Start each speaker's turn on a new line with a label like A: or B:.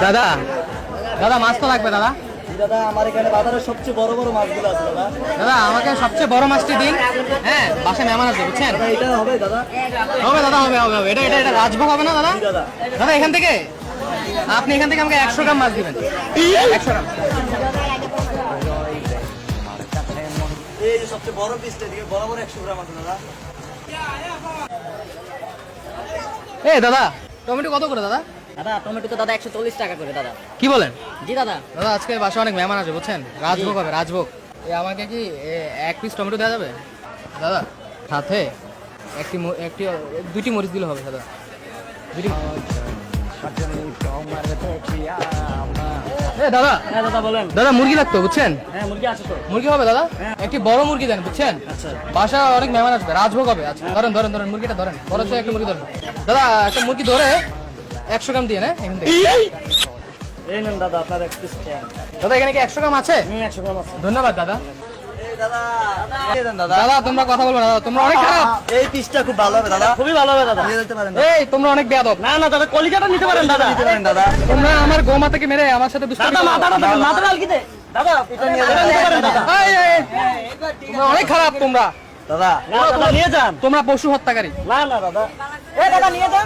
A: দাদা দাদা মাছ তো লাগবে দাদা।
B: দাদা আমার এখানে বাজারের সবচেয়ে বড় বড় মাছগুলো আছে দাদা।
A: দাদা আমাকে সবচেয়ে বড় মাছটি দিন। হ্যাঁ বাসায় মেহমান আছে বুঝছেন।
B: দাদা এটা হবে দাদা?
A: হবে দাদা, হবে হবে হবে। এটা এটা এটা রাজভোগ হবে না দাদা?
B: দাদা
A: দাদা এখান থেকে আপনি এখান থেকে আমাকে 100 গ্রাম মাছ দিবেন। 100 গ্রাম।
B: এই যে সবচেয়ে বড় পিসটা দিয়ে বড় বড় 100 গ্রাম আছে দাদা।
A: এই দাদা টমেটো কত করে দাদা?
C: দাদা টমেটো তো দাদা 140 টাকা করে দাদা।
A: কি বলেন?
C: জি দাদা।
A: দাদা আজকে বাসায় অনেক মেহমান আছে বুঝছেন, রাজভোগ হবে রাজভোগ। আমাকে কি 1 পিস টমেটো দেওয়া যাবে দাদা? সাথে দুইটি মরিচ দিলে হবে দাদা। দুইটি। দাদা
C: হ্যাঁ দাদা বলেন।
A: দাদা মুরগি লাগতো বুঝছেন।
C: হ্যাঁ মুরগি আছে তো।
A: মুরগি হবে দাদা? একটি বড় মুরগি দেন বুঝছেন।
C: আচ্ছা
A: বাসা অনেক মেহমান আসবে, রাজভোগ হবে আজকে। ধরেন ধরেন ধরেন মুরগিটা ধরেন, বড় চেয়ে একটা মুরগি ধরেন দাদা। একটা মুরগি ধরে 100 গ্রাম দিয়ে নেন এখান থেকে।
C: এই নেন দাদা আপনার এক পিস খেয়ে।
A: দাদা এখানে কি 100 গ্রাম আছে?
C: 100 গ্রাম আছে।
A: ধন্যবাদ দাদা।
B: এই দাদা দিয়ে দেন দাদা।
A: দাদা তোমরা কথা বলবে না দাদা, তোমরা অনেক খারাপ।
B: এই পিসটা খুব ভালো হবে দাদা।
C: খুবই ভালো হবে দাদা।
B: নিয়ে যেতে পারেন
A: এই তোমরা অনেক বেয়াদব।
C: না না দাদা কলিজাটা নিতে পারেন দাদা।
B: নিতে পারেন দাদা।
A: তোমরা আমার গোমাতাকে মেরে আমার সাথে দুষ্টামি
C: দাদা
A: করো।
C: মাথাটা আলগিতে। দাদা
B: এটা নিয়ে যান দাদা।
A: এই, এই, এই, তোমরা অনেক খারাপ তোমরা।
B: দাদা
C: না দাদা নিয়ে যান।
A: তোমরা পশু হত্যাকারী।
C: না না দাদা। এ দাদা নিয়ে যান।